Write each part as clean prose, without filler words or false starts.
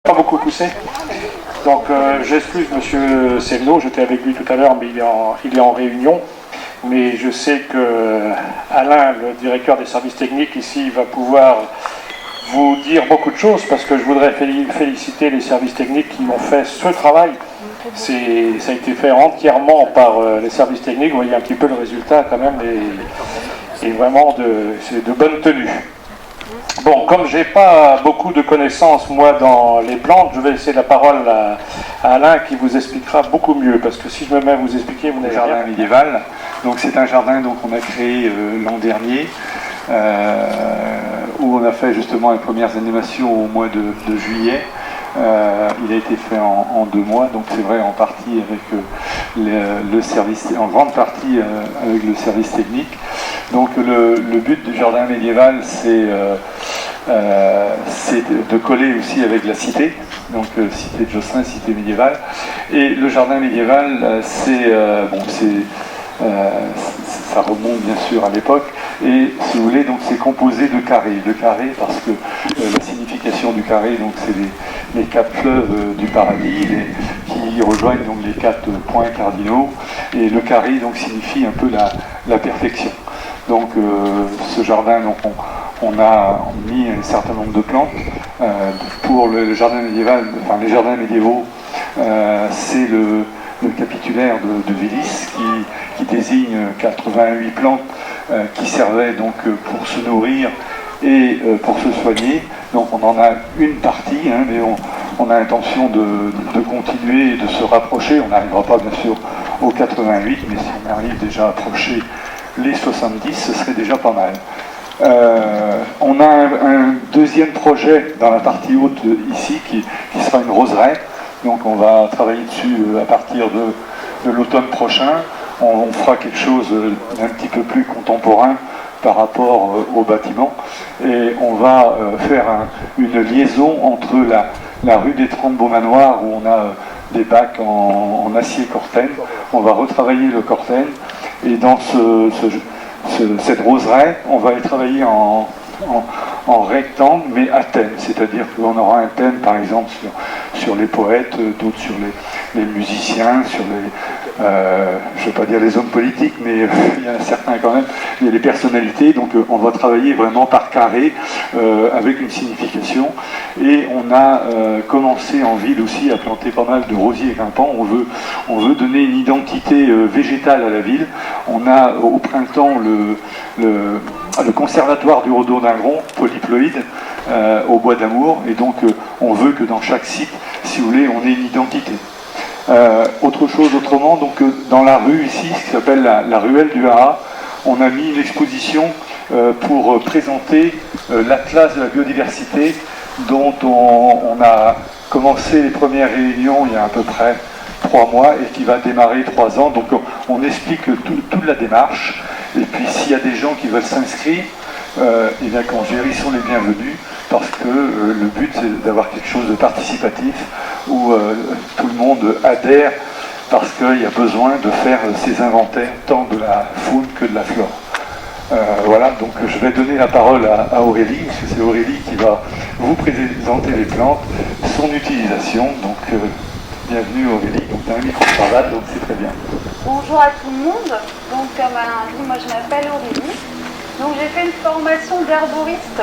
Pas beaucoup poussé. Donc j'excuse Monsieur Selno, j'étais avec lui tout à l'heure, mais il est en réunion. Mais je sais que Alain, le directeur des services techniques ici, va pouvoir vous dire beaucoup de choses, parce que je voudrais féliciter les services techniques qui ont fait ce travail. Ça a été fait entièrement par les services techniques. Vous voyez un petit peu le résultat quand même, et vraiment c'est de bonne tenue. Bon, comme j'ai pas beaucoup de connaissances moi dans les plantes, je vais laisser la parole à Alain qui vous expliquera beaucoup mieux, parce que si je me mets à vous expliquer, vous n'avez rien. Jardin médiéval. Donc c'est un jardin qu'on a créé l'an dernier, où on a fait justement les premières animations au mois de juillet. Il a été fait en 2 mois, donc c'est vrai en partie avec le service, en grande partie avec le service technique. Donc le but du jardin médiéval, c'est de coller aussi avec la cité, donc cité de Josselin, cité médiévale. Et le jardin médiéval, ça remonte bien sûr à l'époque, et si vous voulez, donc c'est composé de carrés. De carrés parce que la signification du carré, donc c'est les 4 fleuves du paradis qui rejoignent donc les 4 points cardinaux, et le carré donc signifie un peu la perfection. Donc ce jardin, donc on a mis un certain nombre de plantes. Pour le jardin médiéval, enfin les jardins médiévaux, c'est le capitulaire de Vélis qui désigne 88 plantes qui servaient donc pour se nourrir et pour se soigner. Donc on en a une partie, mais on a l'intention de continuer et de se rapprocher. On n'arrivera pas bien sûr aux 88, mais si on arrive déjà à approcher les 70, ce serait déjà pas mal. On a un deuxième projet dans la partie haute ici qui sera une roseraie. Donc on va travailler dessus à partir de l'automne prochain. On fera quelque chose d'un petit peu plus contemporain par rapport au bâtiment. Et on va faire une liaison entre la rue des 30 Beaumanoirs, où on a des bacs en acier corten. On va retravailler le corten. Et dans cette roseraie, on va y travailler en rectangle, mais à thème. C'est-à-dire qu'on aura un thème, par exemple, sur les poètes, d'autres sur les musiciens, sur je ne vais pas dire les hommes politiques, mais il y en a certains quand même, il y a les personnalités. Donc on va travailler vraiment par carré, avec une signification. Et on a commencé en ville aussi à planter pas mal de rosiers grimpants. On veut donner une identité végétale à la ville. On a au printemps le conservatoire du rhododendron polyploïde au bois d'amour, et donc on veut que dans chaque site, si vous voulez, on ait une identité. Autrement, donc dans la rue ici, ce qui s'appelle la ruelle du Haras, on a mis une exposition pour présenter l'Atlas de la biodiversité, dont on a commencé les premières réunions il y a à peu près 3 mois et qui va démarrer 3 ans. Donc on explique toute la démarche, et puis s'il y a des gens qui veulent s'inscrire, et bien ils sont les bienvenus, parce que le but c'est d'avoir quelque chose de participatif où tout le monde adhère, parce qu'il y a besoin de faire ces inventaires tant de la faune que de la flore. Voilà, donc je vais donner la parole à Aurélie, parce que c'est Aurélie qui va vous présenter les plantes, son utilisation. Donc bienvenue Aurélie, donc tu as un micro-cravate, donc c'est très bien. Bonjour à tout le monde. Donc comme Alain dit, moi je m'appelle Aurélie. Donc j'ai fait une formation d'herboriste.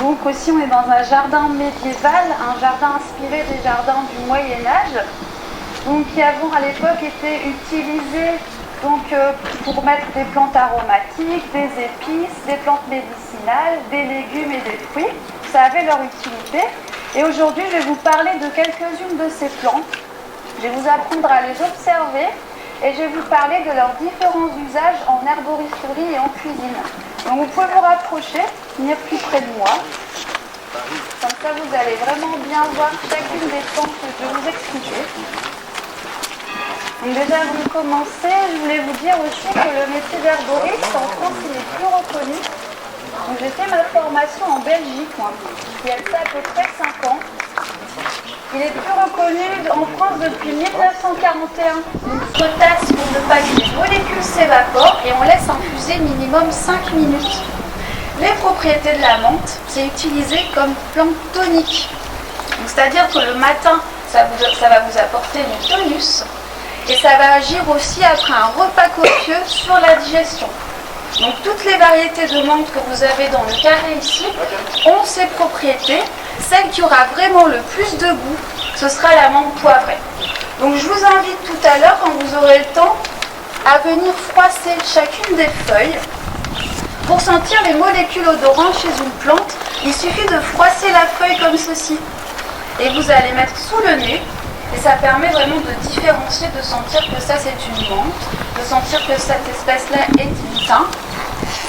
Donc aussi on est dans un jardin médiéval, un jardin inspiré des jardins du Moyen-Âge, donc qui avant à l'époque était utilisé donc, pour mettre des plantes aromatiques, des épices, des plantes médicinales, des légumes et des fruits. Ça avait leur utilité. Et aujourd'hui je vais vous parler de quelques-unes de ces plantes. Je vais vous apprendre à les observer et je vais vous parler de leurs différents usages en herboristerie et en cuisine. Donc vous pouvez vous rapprocher, venir plus près de moi. Comme ça vous allez vraiment bien voir chacune des plantes que je vais vous expliquer. Donc déjà avant de commencer, je voulais vous dire aussi que le métier d'herboriste en France il est plus reconnu. Donc j'ai fait ma formation en Belgique, moi, il y a ça à peu près 5 ans. Il est plus reconnu en France depuis 1941. Une potasse pour ne pas que les molécules s'évaporent et on laisse infuser minimum 5 minutes. Les propriétés de la menthe, c'est utilisé comme plante tonique. C'est-à-dire que le matin, ça va vous apporter du tonus et ça va agir aussi après un repas copieux sur la digestion. Donc toutes les variétés de menthe que vous avez dans le carré ici ont ces propriétés. Celle qui aura vraiment le plus de goût, ce sera la menthe poivrée. Donc je vous invite tout à l'heure, quand vous aurez le temps, à venir froisser chacune des feuilles. Pour sentir les molécules odorantes chez une plante, il suffit de froisser la feuille comme ceci. Et vous allez mettre sous le nez, et ça permet vraiment de différencier, de sentir que ça c'est une menthe, de sentir que cette espèce-là est une thym.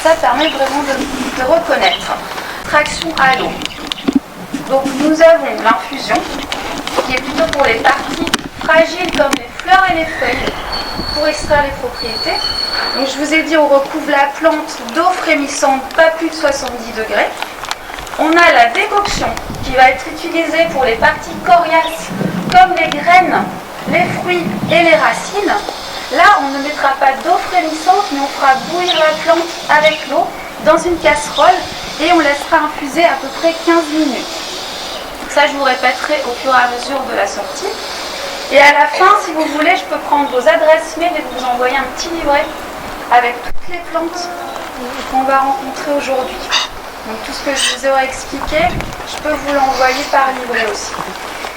Ça permet vraiment de reconnaître. Traction à l'eau. Donc nous avons l'infusion, qui est plutôt pour les parties fragiles comme les fleurs et les feuilles, pour extraire les propriétés. Donc je vous ai dit, on recouvre la plante d'eau frémissante, pas plus de 70 degrés. On a la décoction qui va être utilisée pour les parties coriaces, comme les graines, les fruits et les racines. Là, on ne mettra pas d'eau frémissante, mais on fera bouillir la plante avec l'eau dans une casserole et on laissera infuser à peu près 15 minutes. Ça, je vous répéterai au fur et à mesure de la sortie. Et à la fin, si vous voulez, je peux prendre vos adresses mail et vous envoyer un petit livret avec toutes les plantes qu'on va rencontrer aujourd'hui. Donc tout ce que je vous aurais expliqué, je peux vous l'envoyer par livret aussi.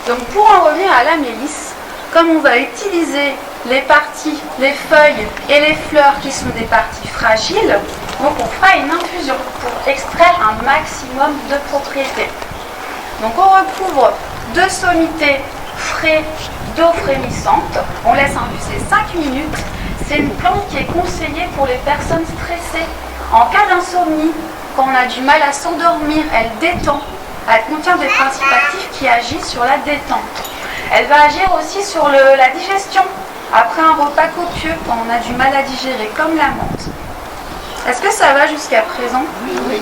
Donc pour en revenir à la mélisse, comme on va utiliser les parties, les feuilles et les fleurs qui sont des parties fragiles, donc on fera une infusion pour extraire un maximum de propriétés. Donc on recouvre de sommité frais d'eau frémissante, on laisse infuser 5 minutes. C'est une plante qui est conseillée pour les personnes stressées. En cas d'insomnie, quand on a du mal à s'endormir, elle détend. Elle contient des principes actifs qui agissent sur la détente. Elle va agir aussi sur la digestion, après un repas copieux, quand on a du mal à digérer, comme la menthe. Est-ce que ça va jusqu'à présent? Oui.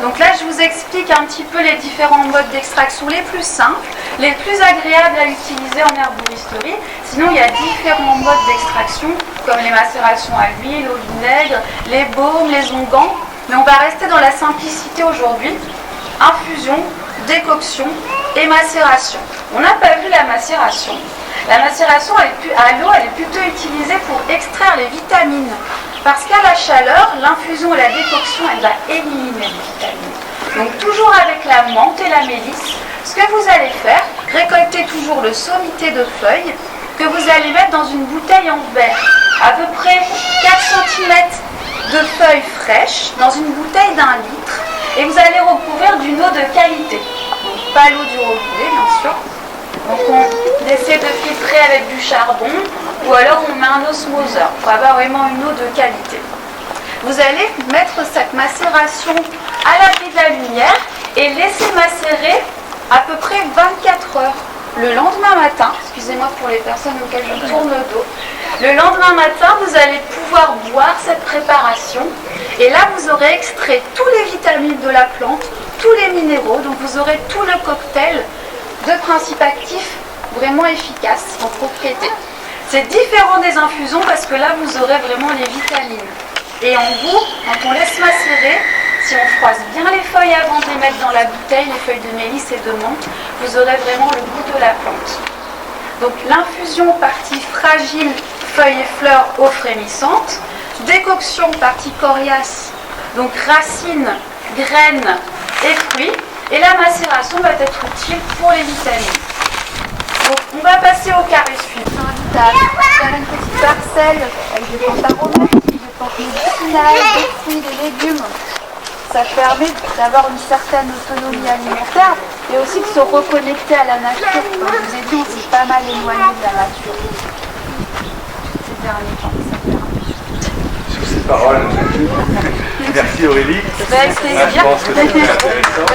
Donc là, je vous explique un petit peu les différents modes d'extraction les plus simples, les plus agréables à utiliser en herboristerie. Sinon, il y a différents modes d'extraction, comme les macérations à l'huile, au vinaigre, les baumes, les onguents. Mais on va rester dans la simplicité aujourd'hui. Infusion, décoction et macération. On n'a pas vu la macération. La macération à l'eau, elle est plutôt utilisée pour extraire les vitamines. Parce qu'à la chaleur, l'infusion et la décoction, elle va éliminer les vitamines. Donc toujours avec la menthe et la mélisse, ce que vous allez faire, récolter toujours le sommité de feuilles que vous allez mettre dans une bouteille en verre. À peu près 4 cm de feuilles fraîches dans une bouteille d'1 litre. Et vous allez recouvrir d'une eau de qualité. Donc pas l'eau du robinet, bien sûr. Donc on essaie de filtrer avec du charbon ou alors on met un osmoseur pour avoir vraiment une eau de qualité. Vous allez mettre cette macération à l'abri de la lumière et laisser macérer à peu près 24 heures. Le lendemain matin, excusez-moi pour les personnes auxquelles je tourne le dos, le lendemain matin, vous allez pouvoir boire cette préparation et là, vous aurez extrait tous les vitamines de la plante, tous les minéraux, donc vous aurez tout le cocktail de principes actifs vraiment efficaces en propriété. C'est différent des infusions parce que là, vous aurez vraiment les vitamines. Et en goût, quand on laisse macérer, si on froisse bien les feuilles avant de les mettre dans la bouteille, les feuilles de mélisse et de menthe, vous aurez vraiment le goût de la plante. Donc l'infusion partie fragile, feuilles et fleurs, eau frémissante. Décoction partie coriace, donc racines, graines et fruits. Et la macération va être utile pour les vitamines. Donc on va passer au carré suivant. Faire une petite parcelle avec des plantes aromatiques, des plantes médicinales, des fruits, des légumes. Ça permet d'avoir une certaine autonomie alimentaire et aussi de se reconnecter à la nature. Comme je vous ai dit, on s'est pas mal éloigné de la nature ces derniers temps. Sur ces paroles, merci Aurélie. Avec plaisir. Je pense que c'est intéressant.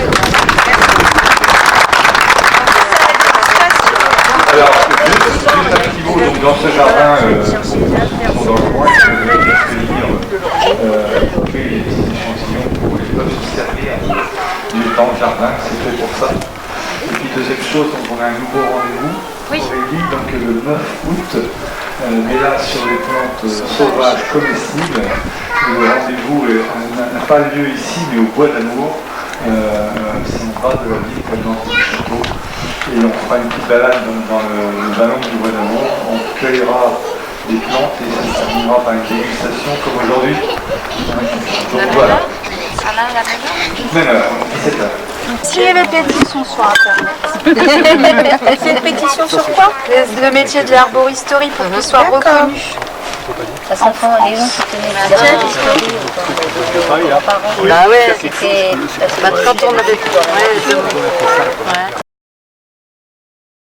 Alors, juste un petit mot, donc dans ce jardin, dans le coin, je vais accueillir les petits échantillons pour les peuvent se servir dans le jardin, c'est fait pour ça. Et puis deuxième chose, donc on a un nouveau rendez-vous, Aurélie, donc le 9 août, mais là sur les plantes sauvages comestibles. Le rendez-vous n'a pas lieu ici, mais au Bois d'Amour, sympa de la ville, comme dans le château. Et on fera une petite balade dans le vallon du Bois d'Amont. On cueillera des plantes et ça terminera par une dégustation comme aujourd'hui. Donc voilà. Même heure, 17h. S'il y avait pétition sur Internet. Elle fait une pétition sur quoi? Le métier de l'arboristerie pour qu'il soit reconnu. Parce qu'enfin, les gens qui tenaient la Ah ouais, c'était... Quand on avait... Ouais,